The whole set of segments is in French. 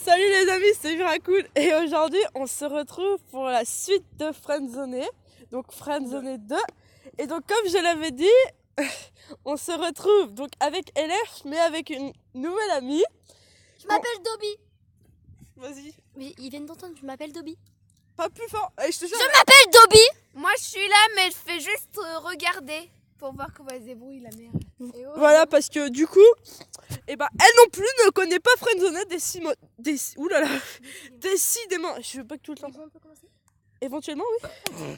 Salut les amis, c'est Miracool et aujourd'hui on se retrouve pour la suite de Friendzoné, donc Friendzoné 2. Et donc comme je l'avais dit, on se retrouve donc avec LF mais avec une nouvelle amie. Je m'appelle Dobby. Vas-y. Mais ils viennent d'entendre, je m'appelle Dobby. Pas plus fort. Et je te jure. Je m'appelle Dobby. Moi je suis là mais je fais juste regarder pour voir comment elle se débrouille la mère. Voilà parce que du coup, elle non plus ne connaît pas Friendzoné décidément. Je veux pas que tout le temps. On peut commencer. Éventuellement oui.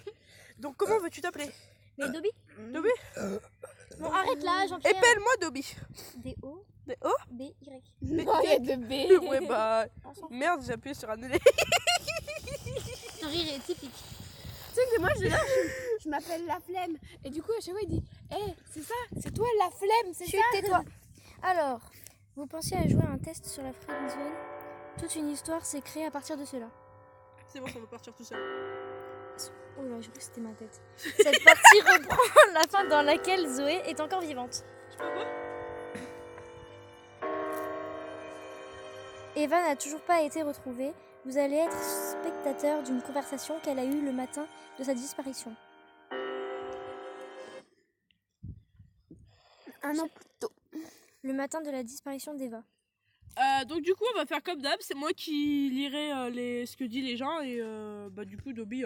Donc comment veux-tu t'appeler? Mais Dobby. Dobby. Bon, arrête là, Jean-Pierre. Épelle-moi Dobby. D-O. Des O. B-Y. Non, il y a deux B. Ouais bah merde, j'ai appuyé sur annuler. Ton rire est typique. Tu sais que moi je m'appelle la flemme. Et du coup à chaque fois il dit c'est ça, c'est toi la flemme, c'est ça. Tais-toi. Alors, vous pensiez à jouer à un test sur la friendzone. Toute une histoire s'est créée à partir de cela. C'est bon, ça va partir tout seul. Oh là, je crois que c'était ma tête. Cette partie reprend la fin dans laquelle Zoé est encore vivante. Je peux pas. Eva n'a toujours pas été retrouvée. Vous allez être spectateur d'une conversation qu'elle a eue le matin de sa disparition. Un an plus tôt. Le matin de la disparition d'Eva. Donc du coup on va faire comme d'hab, c'est moi qui lirai ce que disent les gens et du coup Dobby,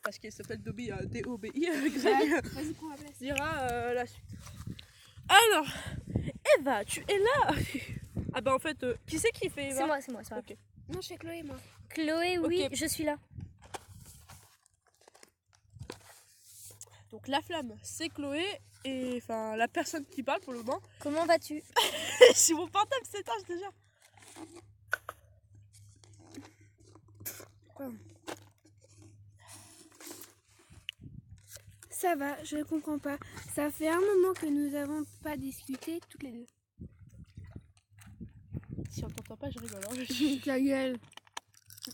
parce qu'il s'appelle Dobby, D-O-B-I, Vas-y prends la place. dira la suite. Alors, Eva, tu es là. Ah bah en fait, qui c'est qui fait Eva? C'est moi. Ok. Non je fais Chloé moi. Chloé, oui, Ok. je suis là. Donc la flamme, c'est Chloé et enfin la personne qui parle pour le moment. Comment vas-tu? Si mon portable s'éteint, je te jure. Ça va, je comprends pas. Ça fait un moment que nous avons pas discuté toutes les deux. Si on t'entend pas, je rigole. Hein. Ta gueule.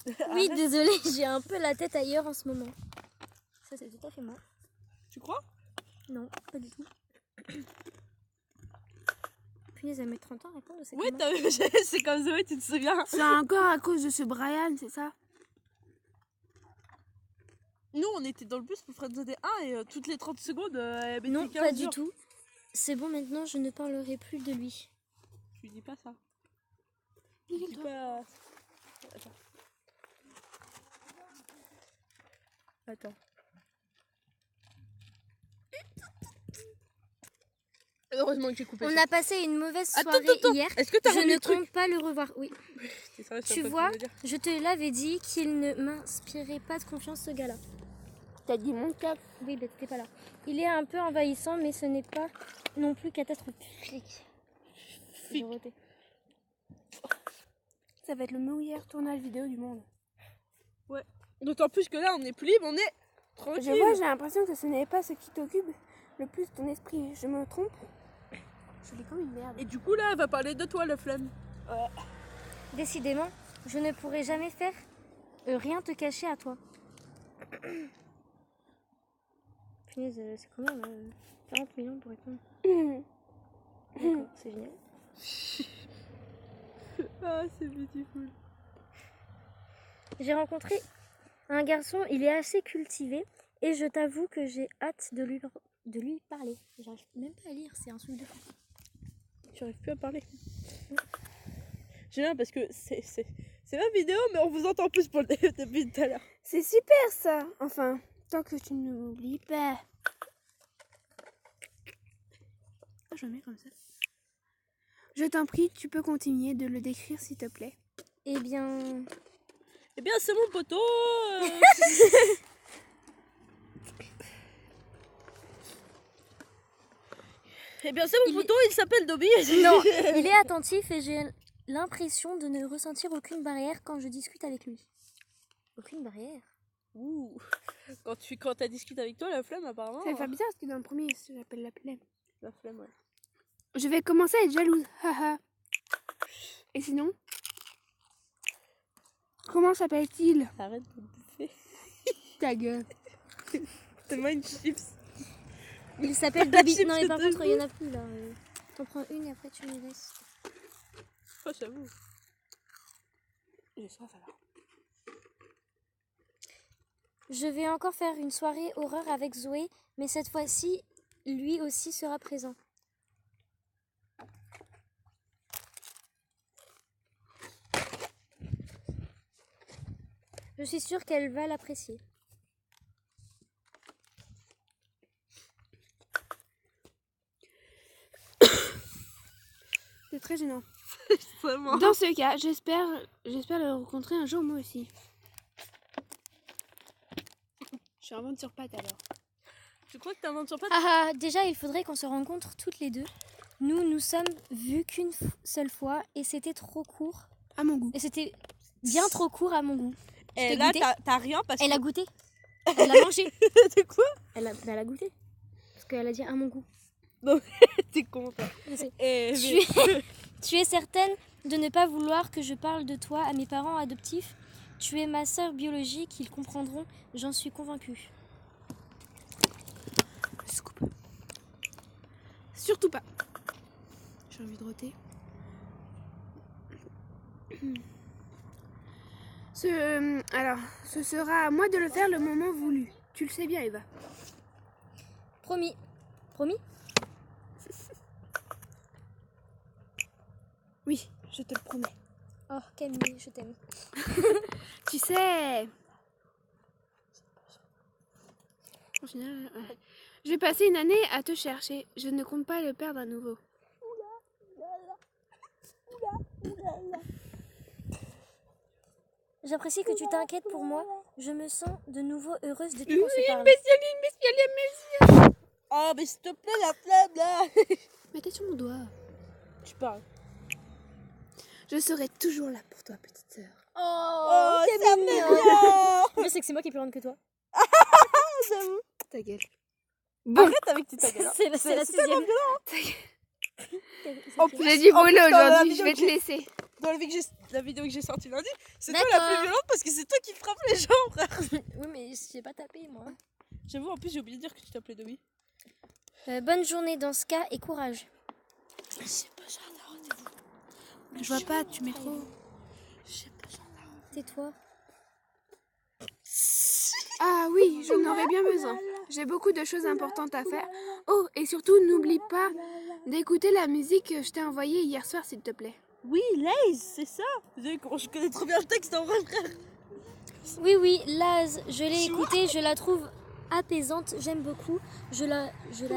Oui, Arrête. désolée, j'ai un peu la tête ailleurs en ce moment. Ça, c'est tout à fait moi. Tu crois? Non, pas du tout. Punaise, elle met 30 ans à répondre, c'est Ouais, comment? c'est comme Zoé, tu te souviens? C'est encore à cause de ce Brian, c'est ça? Nous, on était dans le bus pour Friendzone 1 et toutes les 30 secondes, elle mettait Non, 15 pas du jours. tout. C'est bon, maintenant, je ne parlerai plus de lui. Tu dis pas ça. Il Tu dis pas... Attends. Heureusement que j'ai coupé On ça. a passé une mauvaise Attends, soirée attends. hier. Est-ce que t'as Je remis ne le truc? compte pas le revoir. Oui. C'est sérieux, Tu pas vois, ce que je veux dire. je te l'avais dit qu'il ne m'inspirait pas de confiance, ce gars-là. T'as dit mon cap. Oui, bah t'étais pas là. Il est un peu envahissant, mais ce n'est pas non plus catastrophique. Fic. Dorothée. Ça va être le meilleur tournage vidéo du monde. D'autant plus que là, on est plus libre, on est tranquille. Je vois, j'ai l'impression que ce n'est pas ce qui t'occupe le plus ton esprit. Je me trompe? Je l'ai comme une merde. Et du coup, là, elle va parler de toi, la flemme. Décidément, je ne pourrai jamais faire rien te cacher à toi. Punaise, c'est combien 40 millions pour répondre. D'accord, c'est génial. Ah, c'est beautiful. J'ai rencontré un garçon, il est assez cultivé et je t'avoue que j'ai hâte de lui parler. J'arrive même pas à lire, c'est un truc de fou. J'arrive plus à parler. J'aime bien parce que c'est ma vidéo, mais on vous entend plus depuis tout à l'heure. C'est super ça. Enfin, tant que tu ne m'oublies pas. Je mets comme ça. Je t'en prie, tu peux continuer de le décrire s'il te plaît. Eh bien, Eh bien, c'est mon poteau. Eh bien, c'est mon poteau, il s'appelle Dobby. non, il est attentif et j'ai l'impression de ne ressentir aucune barrière quand je discute avec lui. Aucune barrière? Ouh. Quand t'as discuté avec toi, la flemme, apparemment. Ça fait bizarre parce que dans le premier, j'appelle la flemme. La flemme, ouais. Je vais commencer à être jalouse. Haha. Et sinon? Comment s'appelle-t-il? Arrête de bouffer. Ta gueule. Tellement une chips. Il s'appelle Dobby. Chips Non, mais par de contre, il y en a plus là. T'en prends une et après tu me laisses. Oh, j'avoue. J'ai soif alors. Je vais encore faire une soirée horreur avec Zoé, mais cette fois-ci, lui aussi sera présent. Je suis sûre qu'elle va l'apprécier. C'est très gênant. Vraiment. Dans ce cas, j'espère le rencontrer un jour moi aussi. Je suis vraiment sur pattes alors. Tu crois que t'inventes sur pattes? Ah, déjà, il faudrait qu'on se rencontre toutes les deux. Nous sommes vus qu'une seule fois et c'était trop court. À mon goût. Et c'était bien trop court à mon goût. Et t'ai là, goûté t'as rien parce Elle que... a goûté. Elle a mangé. De quoi? Elle a goûté. Parce qu'elle a dit à mon goût. T'es con, toi. Je sais. Et... Tu es certaine de ne pas vouloir que je parle de toi à mes parents adoptifs? Tu es ma sœur biologique, ils comprendront, j'en suis convaincue. Scoop. Surtout pas. J'ai envie de roter. Alors, ce sera à moi de le faire le moment voulu. Tu le sais bien, Eva. Promis. Promis? Oui, je te le promets. Oh, Camille, je t'aime. Tu sais... En général, ouais. J'ai passé une année à te chercher. Je ne compte pas le perdre à nouveau. J'apprécie que tu t'inquiètes pour moi. Je me sens de nouveau heureuse depuis qu'on se parle. Bestialie. Oh, mais s'il te plaît, la flamme, là. Mettez sur mon doigt. Tu parles. Je serai toujours là pour toi, petite sœur. Oh, c'est ça mignon. me Je sais que c'est moi qui est plus grande que toi. j'avoue. Ta gueule. Arrête avec tes tags, là. C'est la tellement sixième. En plus, J'ai dit en voler plus, dans la aujourd'hui, je vidéo vais te que- laisser. Dans la vidéo que j'ai sortie lundi, c'est toi la D'accord. plus violente parce que c'est toi qui frappes les gens, frère. Oui, mais j'ai pas tapé, moi. J'avoue, en plus, j'ai oublié de dire que tu t'appelais Dobby. Bonne journée dans ce cas et courage. J'ai besoin d'un rendez-vous. Je vois pas, tu mets trop. J'ai besoin d'un rendez-vous. Tais-toi. Ah oui, j'en aurais bien besoin. J'ai beaucoup de choses importantes à faire. Oh, et surtout, n'oublie pas d'écouter la musique que je t'ai envoyée hier soir, s'il te plaît. Oui, Laze, c'est ça. Je connais trop bien le texte en vrai, frère. Oui, Laz, je l'ai écoutée, je la trouve apaisante, j'aime beaucoup. Je la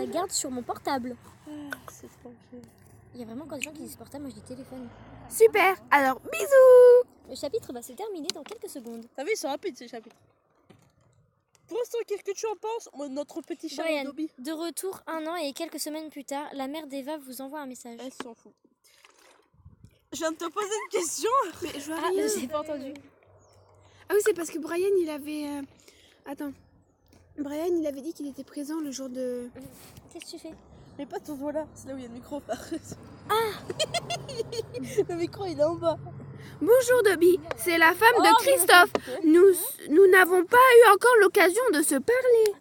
garde sur mon portable. C'est trop bien. Il y a vraiment encore des gens qui disent portable, moi je dis téléphone. Super, alors bisous. Le chapitre va se terminer dans quelques secondes. T'as vu, ils sont rapides ces chapitres. Pour l'instant, qu'est-ce que tu en penses, notre petit chat Brian, Dobby? de retour 1 an et quelques semaines plus tard, la mère d'Eva vous envoie un message. Elle s'en fout. Je viens de te poser une question. Mais je vois Ah, rien. j'ai pas entendu. Ah oui, c'est parce que Brian, il avait... Attends. Brian, il avait dit qu'il était présent le jour de... Qu'est-ce que tu fais? Mais pas ton doigt là, c'est là où il y a le micro. Ah. Le micro il est en bas. Bonjour Dobby, c'est la femme Oh, de Christophe. Nous n'avons pas eu encore l'occasion de se parler.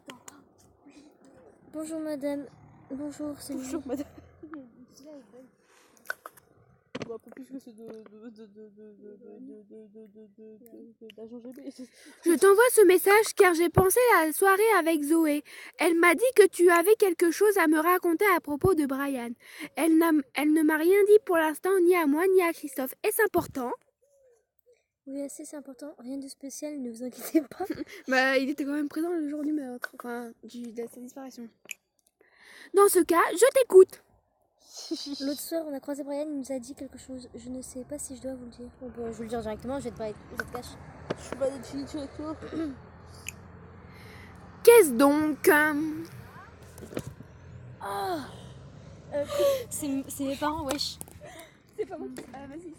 Bonjour madame. Bonjour, c'est Bonjour moi. madame. Bon, un peu plus que c'est d'agent GB. Je t'envoie ce message car j'ai pensé à la soirée avec Zoé. Elle m'a dit que tu avais quelque chose à me raconter à propos de Brian. Elle ne m'a rien dit pour l'instant, ni à moi, ni à Christophe. Est-ce important? Oui, assez, c'est important. Rien de spécial, ne vous inquiétez pas. Bah, il était quand même présent le jour du meurtre, enfin, de sa disparition. Dans ce cas, je t'écoute. L'autre soir, on a croisé Brian, il nous a dit quelque chose. Je ne sais pas si je dois vous le dire. Bon, bah, je vous le dire directement, je vais te cacher. Je suis pas d'être avec toi. Qu'est-ce donc C'est mes parents, wesh. C'est pas moi. Vas-y.